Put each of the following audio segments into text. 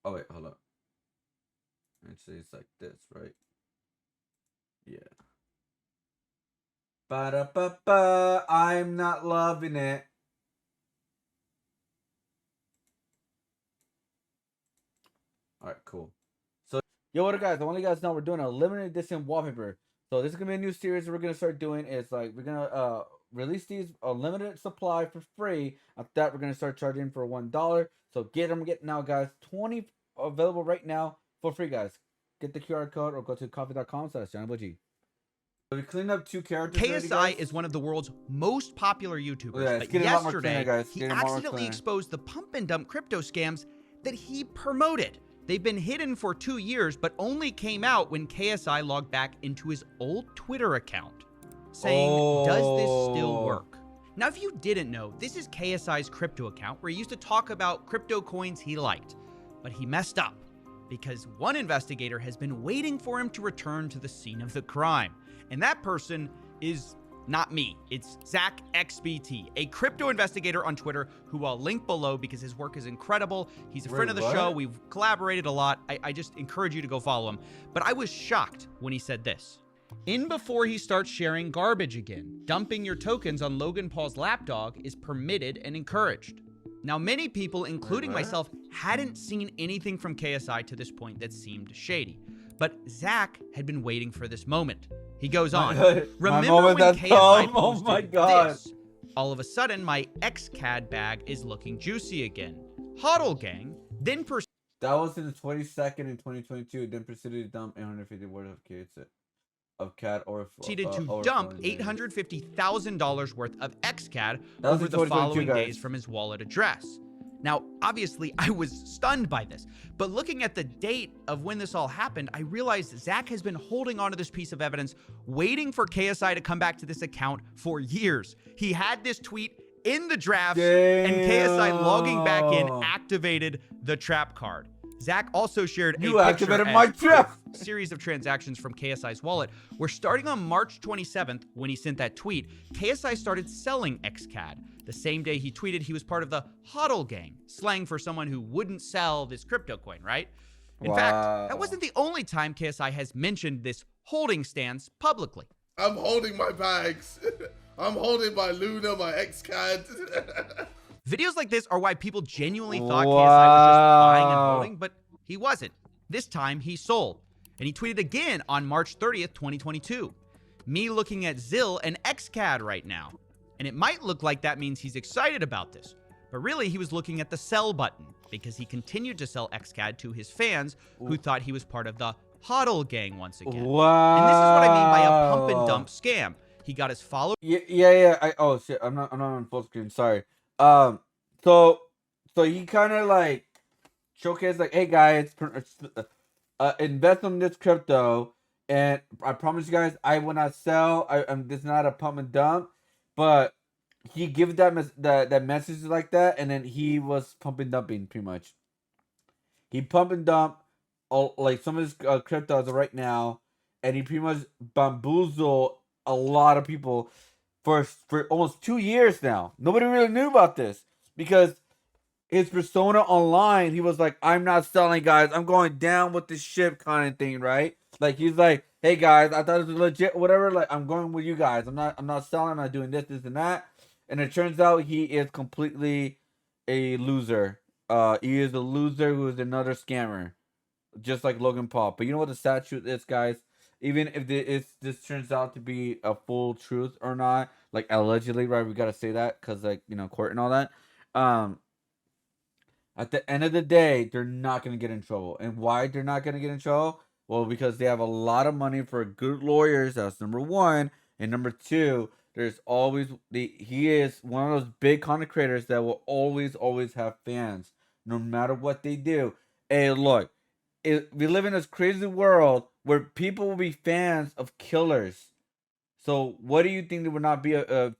Oh wait, hold up. Actually, it's like this, right? Yeah. Ba-da-ba-ba. I'm not loving it. All right, cool. So, yo, what up, guys? I want you guys to know we're doing a limited edition wallpaper. So this is gonna be a new series we're gonna start doing. It's like we're gonna release these a limited supply for free. After that, we're gonna start charging for $1. So get them, get now, guys. 20 available right now for free, guys. Get the QR code or go to coffee.com/JohnnyBoG. So we cleaned up 2 characters already, KSI guys. is one of the world's most popular YouTubers, Yeah, it's but getting a lot more cleaner, yesterday guys. he Getting a lot more accidentally cleaner. exposed the pump and dump crypto scams that he promoted. They've been hidden for 2 years, but only came out when KSI logged back into his old Twitter account, saying, does this still work? Now, if you didn't know, this is KSI's crypto account where he used to talk about crypto coins he liked, but he messed up because one investigator has been waiting for him to return to the scene of the crime. And that person is not me. It's Zach XBT, a crypto investigator on Twitter who I'll link below because his work is incredible. He's a friend of the show. We've collaborated a lot. I just encourage you to go follow him. But I was shocked when he said this. In before he starts sharing garbage again, dumping your tokens on Logan Paul's lapdog is permitted and encouraged. Now, many people, including myself, hadn't seen anything from KSI to this point that seemed shady. But Zach had been waiting for this moment. He goes on, remember when KSI posted this? All of a sudden, my XCAD bag is looking juicy again. Hodl Gang then that was in the 22nd in 2022. Then proceeded to dump 850 worth of CAD or proceeded to dump $850,000 worth of XCAD over the 2022, following guys. days from his wallet address. Now, obviously, I was stunned by this, but looking at the date of when this all happened, I realized Zach has been holding onto this piece of evidence, waiting for KSI to come back to this account for years. He had this tweet in the drafts, and KSI logging back in activated the trap card. Zach also shared a series of transactions from KSI's wallet, where starting on March 27th, when he sent that tweet, KSI started selling XCAD. The same day he tweeted he was part of the HODL gang, slang for someone who wouldn't sell this crypto coin, right? In fact, that wasn't the only time KSI has mentioned this holding stance publicly. I'm holding my bags. I'm holding my Luna, my XCAD. Videos like this are why people genuinely thought KSI was just buying and holding, but he wasn't. This time, he sold. And he tweeted again on March 30th, 2022. Me looking at ZIL and XCAD right now. And it might look like that means he's excited about this. But really, he was looking at the sell button because he continued to sell XCAD to his fans who thought he was part of the HODL gang once again. Wow. And this is what I mean by a pump and dump scam. He got his followers. Yeah. Oh shit, I'm not on full screen. Sorry. So he kind of like showcased like, hey guys, invest in this crypto, and I promise you guys, I will not sell. This is not a pump and dump, but he gave that message like that, and then he was pump and dumping pretty much. He pump and dump all like some of his cryptos right now, and he pretty much bamboozled a lot of people for almost 2 years now. Nobody really knew about this because his persona online, he was like, I'm not selling, guys. I'm going down with the ship kind of thing, right? Like he's like, hey guys, I thought it was legit, whatever. Like I'm going with you guys. I'm not selling. I'm not doing this, and that. And it turns out he is completely a loser. He is a loser who is another scammer, just like Logan Paul. But you know what the sad truth is, guys? Even if this turns out to be a full truth or not, like allegedly, right? We gotta say that because, like, you know, court and all that. At the end of the day, they're not gonna get in trouble. And why they're not gonna get in trouble? Well, because they have a lot of money for good lawyers. That's number one. And number two, there's always he is one of those big content creators that will always have fans, no matter what they do. Hey, look. We live in this crazy world where people will be fans of killers. So what do you think they would not be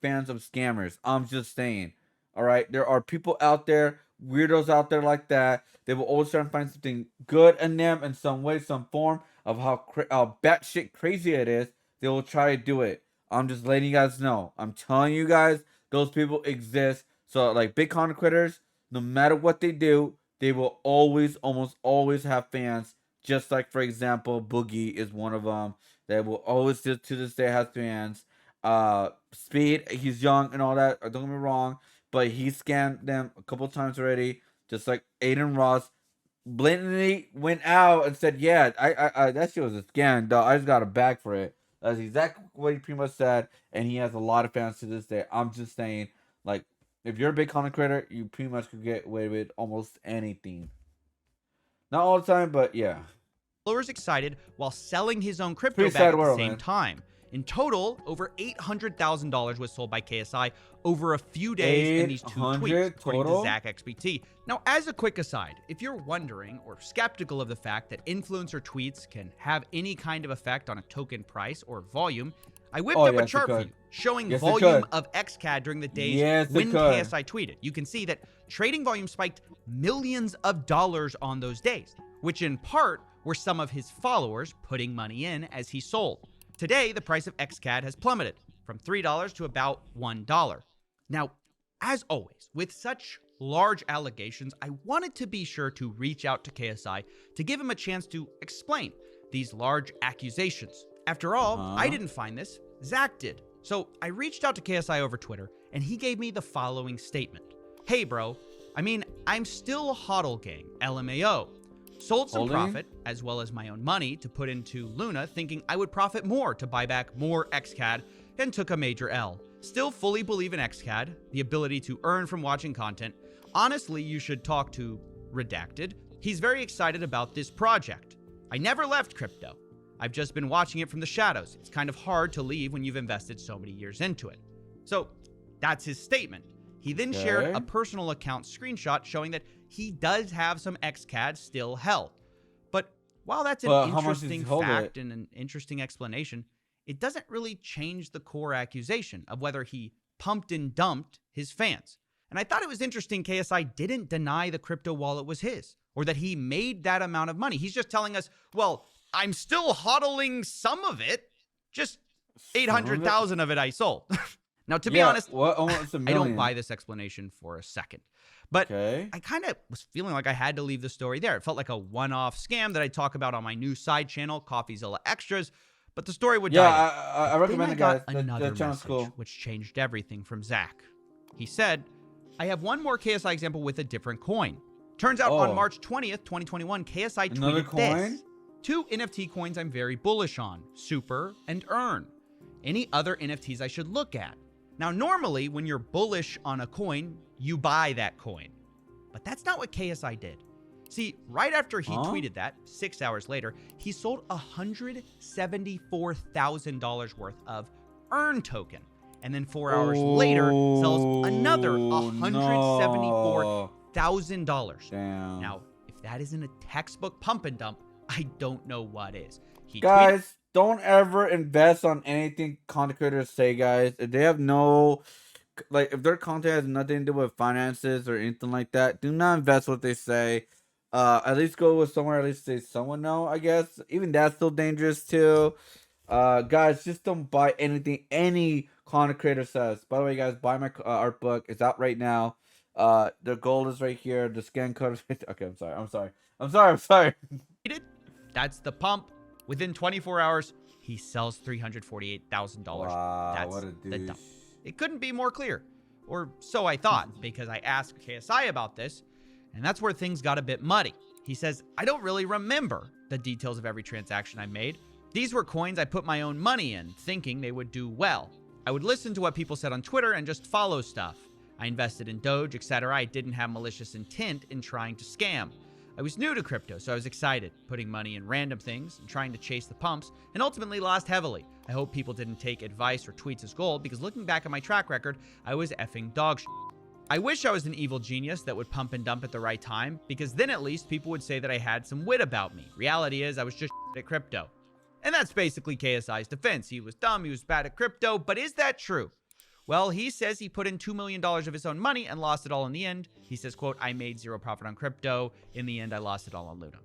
fans of scammers? I'm just saying. All right, there are people out there, weirdos out there like that. They will always try and find something good in them in some way, some form of how batshit crazy it is. They will try to do it. I'm just letting you guys know. I'm telling you guys, those people exist. So like big content creators, no matter what they do, they will always, almost always have fans. Just like, for example, Boogie is one of them that will always, to this day, has fans. Speed, he's young and all that. Don't get me wrong, but he scammed them a couple times already. Just like Aiden Ross blatantly went out and said, "Yeah, I that shit was a scam, dog. I just got a bag for it." That's exactly what he pretty much said, and he has a lot of fans to this day. I'm just saying, like, if you're a big content creator, you pretty much could get away with almost anything. Not all the time, but yeah. Followers excited while selling his own crypto Pretty back sad at the world, same man. time. In total, over $800,000 was sold by KSI over a few days in these 2 tweets, according to total? Zach XBT. Now, as a quick aside, if you're wondering or skeptical of the fact that influencer tweets can have any kind of effect on a token price or volume, I whipped up a chart for you showing Yes, it volume could. of XCAD during the days Yes, it when could. KSI tweeted. You can see that trading volume spiked millions of dollars on those days, which in part were some of his followers putting money in as he sold. Today, the price of XCAD has plummeted from $3 to about $1. Now, as always, with such large allegations, I wanted to be sure to reach out to KSI to give him a chance to explain these large accusations. After all, I didn't find this, Zach did. So I reached out to KSI over Twitter, and he gave me the following statement. Hey bro, I'm still HODL gang, LMAO. Sold some profit, as well as my own money, to put into Luna, thinking I would profit more to buy back more XCAD, and took a major L. Still fully believe in XCAD, the ability to earn from watching content. Honestly, you should talk to Redacted. He's very excited about this project. I never left crypto. I've just been watching it from the shadows. It's kind of hard to leave when you've invested so many years into it. So that's his statement. He then shared a personal account screenshot showing that he does have some XCAD still held. But while that's an interesting fact and an interesting explanation, it doesn't really change the core accusation of whether he pumped and dumped his fans. And I thought it was interesting KSI didn't deny the crypto wallet was his, or that he made that amount of money. He's just telling us, well, I'm still hodling some of it, just 800,000 of it I sold. Now, to be honest, I don't buy this explanation for a second. But I kind of was feeling like I had to leave the story there. It felt like a one-off scam that I talk about on my new side channel, CoffeeZilla Extras. But the story would die. Yeah, I recommend it, guys. Another the channel's message, cool. which changed everything from Zach. He said, I have one more KSI example with a different coin. Turns out on March 20th, 2021, KSI tweeted this. 2 NFT coins I'm very bullish on, Super and Earn. Any other NFTs I should look at? Now, normally, when you're bullish on a coin, you buy that coin. But that's not what KSI did. See, right after he tweeted that, 6 hours later, he sold $174,000 worth of Earn token. And then 4 hours later, sells another $174,000. Damn. Now, if that isn't a textbook pump and dump, I don't know what is. Guys, don't ever invest on anything content creators say, guys. If they have no, like, if their content has nothing to do with finances or anything like that, do not invest what they say. At least go with somewhere at least they someone know, I guess. Even that's still dangerous too. Guys, just don't buy anything any content creator says. By the way, guys, buy my art book. It's out right now. The gold is right here. The scan code is right there. Okay, I'm sorry. That's the pump. Within 24 hours, he sells $348,000. Wow, That's what a the douche. dump. It couldn't be more clear. Or so I thought, because I asked KSI about this, and that's where things got a bit muddy. He says, I don't really remember the details of every transaction I made. These were coins I put my own money in, thinking they would do well. I would listen to what people said on Twitter and just follow stuff. I invested in Doge, etc. I didn't have malicious intent in trying to scam. I was new to crypto, so I was excited, putting money in random things and trying to chase the pumps, and ultimately lost heavily. I hope people didn't take advice or tweets as gold, because looking back at my track record, I was effing dog shit. I wish I was an evil genius that would pump and dump at the right time, because then at least people would say that I had some wit about me. Reality is, I was just shit at crypto. And that's basically KSI's defense. He was dumb, he was bad at crypto, but is that true? Well, he says he put in $2 million of his own money and lost it all in the end. He says, quote, I made zero profit on crypto. In the end, I lost it all on Luna.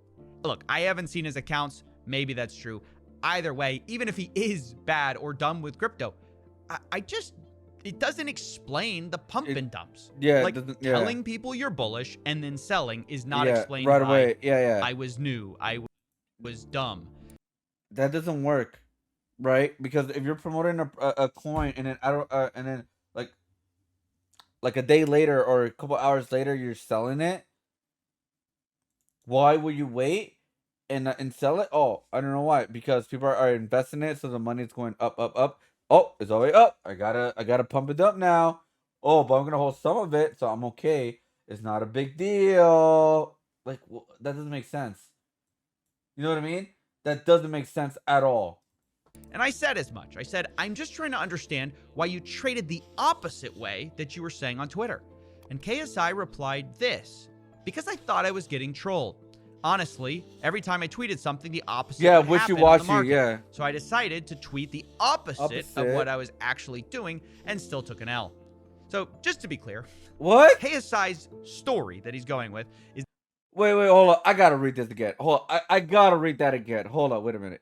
Look, I haven't seen his accounts. Maybe that's true. Either way, even if he is bad or dumb with crypto, I just it doesn't explain the pump and dumps. Yeah, like it doesn't, telling people you're bullish and then selling is not yeah, explained right by away. Yeah. I was new, I was dumb. That doesn't work, right? Because if you're promoting a coin and then I don't and then like a day later or a couple hours later you're selling it, why would you wait and sell it? Oh, I don't know why. Because people are investing in it, so the money's going up. Oh, it's all the way up. I gotta pump it up now. Oh, but I'm gonna hold some of it, so I'm okay. It's not a big deal. Like that doesn't make sense. You know what I mean? That doesn't make sense at all. And I said as much. I said, I'm just trying to understand why you traded the opposite way that you were saying on Twitter. And KSI replied this, because I thought I was getting trolled. Honestly, every time I tweeted something, the opposite Yeah, would happen on the wishy-washy, market. yeah. So I decided to tweet the opposite of Opposite. what I was actually doing and still took an L. So just to be clear, What? KSI's story that he's going with is Wait, hold on. I gotta read this again. Hold on. I gotta read that again. Hold on, wait a minute.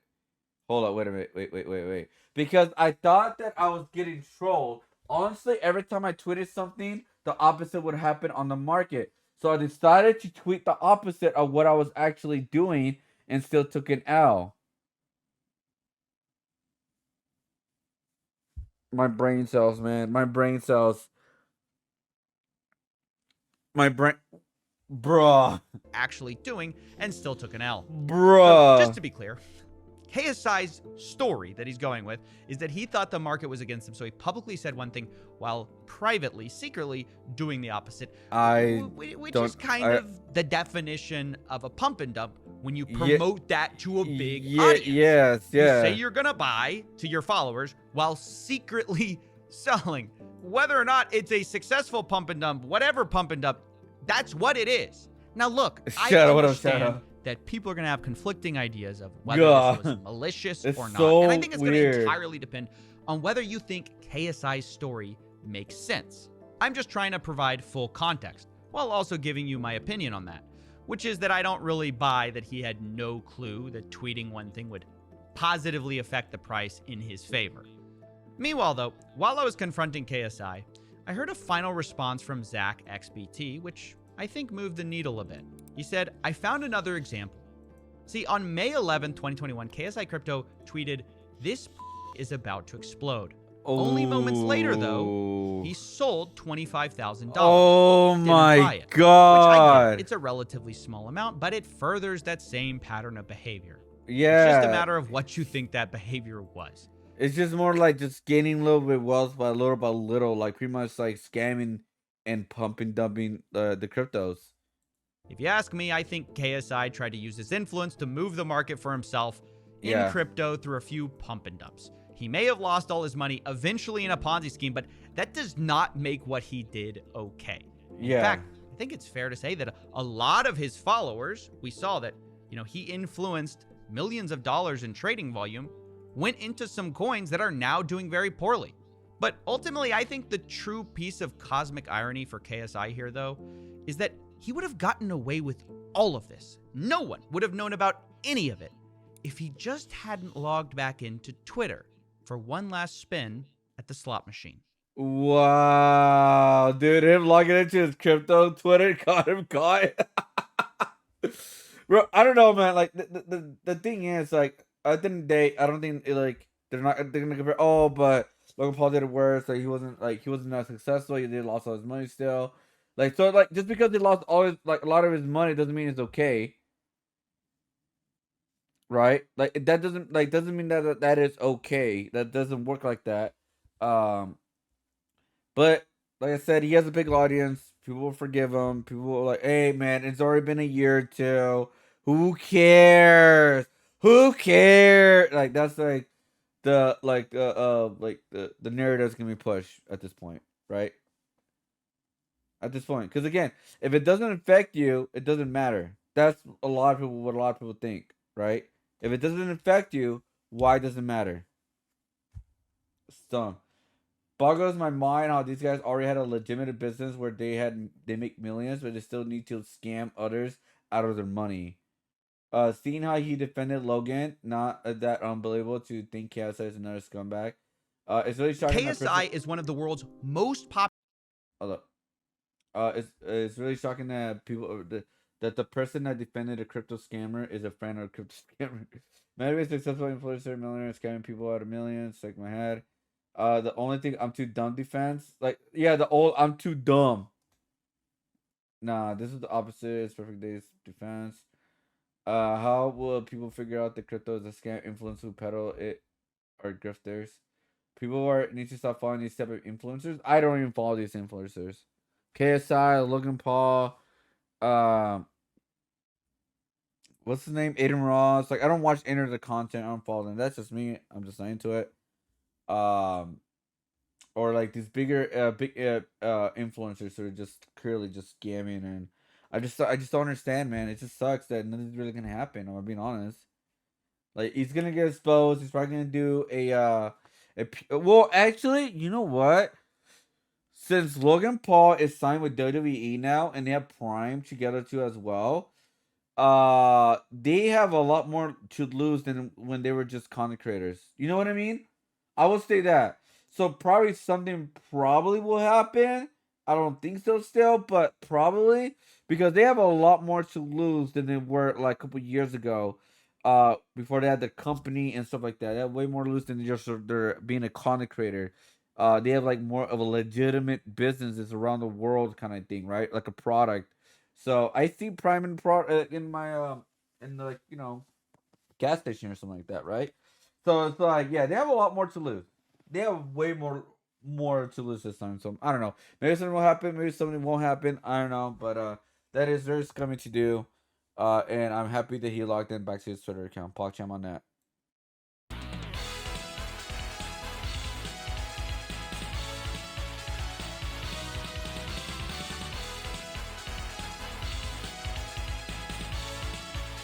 Hold on, wait a minute. Wait. Because I thought that I was getting trolled. Honestly, every time I tweeted something, the opposite would happen on the market. So I decided to tweet the opposite of what I was actually doing and still took an L. My brain cells, man. My brain cells. My brain. Bruh. actually doing and still took an L. Bruh. So just to be clear, KSI's story that he's going with is that he thought the market was against him, so he publicly said one thing while privately, secretly doing the opposite. Which is kind of the definition of a pump and dump when you promote that to a big audience. Yes. You say you're gonna buy to your followers while secretly selling. Whether or not it's a successful pump and dump, whatever pump and dump, that's what it is. Now look, I understand that people are going to have conflicting ideas of whether this was malicious or not. And I think it's going to entirely depend on whether you think KSI's story makes sense. I'm just trying to provide full context while also giving you my opinion on that, which is that I don't really buy that he had no clue that tweeting one thing would positively affect the price in his favor. Meanwhile, though, while I was confronting KSI, I heard a final response from Zach XBT, which I think moved the needle a bit. He said, I found another example. See, on May 11, 2021, KSI Crypto tweeted, "This is about to explode." Only moments later, though, he sold $25,000. Oh my God. Which I get, it's a relatively small amount, but it furthers that same pattern of behavior. Yeah. It's just a matter of what you think that behavior was. It's just more like just gaining a little bit of wealth by little, like pretty much like scamming and pumping, dumping the cryptos. If you ask me, I think KSI tried to use his influence to move the market for himself in crypto through a few pump and dumps. He may have lost all his money eventually in a Ponzi scheme, but that does not make what he did okay. In fact, I think it's fair to say that a lot of his followers, we saw that, he influenced millions of dollars in trading volume, went into some coins that are now doing very poorly. But ultimately, I think the true piece of cosmic irony for KSI here, though, is that he would have gotten away with all of this. No one would have known about any of it if he just hadn't logged back into Twitter for one last spin at the slot machine. Wow, dude, him logging into his crypto Twitter got him caught. Bro, I don't know, man. Like the thing is, like, at the end of the day, I don't think they're gonna compare. Oh, but Logan Paul did it worse. Like he wasn't that successful. He did lost all his money still. Like so, like just because he lost all his a lot of his money doesn't mean it's okay, right? Like that doesn't mean that is okay. That doesn't work like that. But like I said, he has a big audience. People will forgive him. People are like, "Hey, man, it's already been a year or two. Who cares? Who cares?" Like that's like the narrative's gonna be pushed at this point, right? At this point, because again, if it doesn't affect you, it doesn't matter. That's what a lot of people think, right? If it doesn't affect you, why does it matter? So boggles my mind how these guys already had a legitimate business where they make millions, but they still need to scam others out of their money. Seeing how he defended Logan, not that unbelievable to think KSI is another scumbag. It's really shocking that person. KSI is one of the world's most popular. Hold up. It's really shocking that that the person that defended a crypto scammer is a friend of a crypto scammer. Many successful influencer millionaire scamming people out of millions. Like my head. The only thing I'm too dumb defense. Like yeah, the old I'm too dumb. Nah, this is the opposite. It's perfect days defense. How will people figure out that crypto is a scam? Influencers who peddle it are grifters. People need to stop following these type of influencers. I don't even follow these influencers. KSI, Logan Paul, um, what's his name? Aiden Ross. Like I don't watch any of the content. I don't follow them. That's just me. I'm just not into it. Um, or like these big influencers who are just clearly just scamming, and I just don't understand, man. It just sucks that nothing's really gonna happen. I'm being honest. Like he's gonna get exposed. He's probably gonna do well. Actually, you know what? Since Logan Paul is signed with WWE now, and they have Prime together too as well, they have a lot more to lose than when they were just content creators. You know what I mean? I will say that. So probably something probably will happen. I don't think so still, but probably because they have a lot more to lose than they were like a couple years ago. Before they had the company and stuff like that, they have way more to lose than just their being a content creator. They have like more of a legitimate businesses around the world kind of thing, right? Like a product. So I see Prime in my in the like gas station or something like that, right? So it's like yeah, they have a lot more to lose. They have way more to lose this time. So I don't know. Maybe something will happen. Maybe something won't happen. I don't know. But that is there's coming to do. And I'm happy that he logged in back to his Twitter account. PogChamp on that.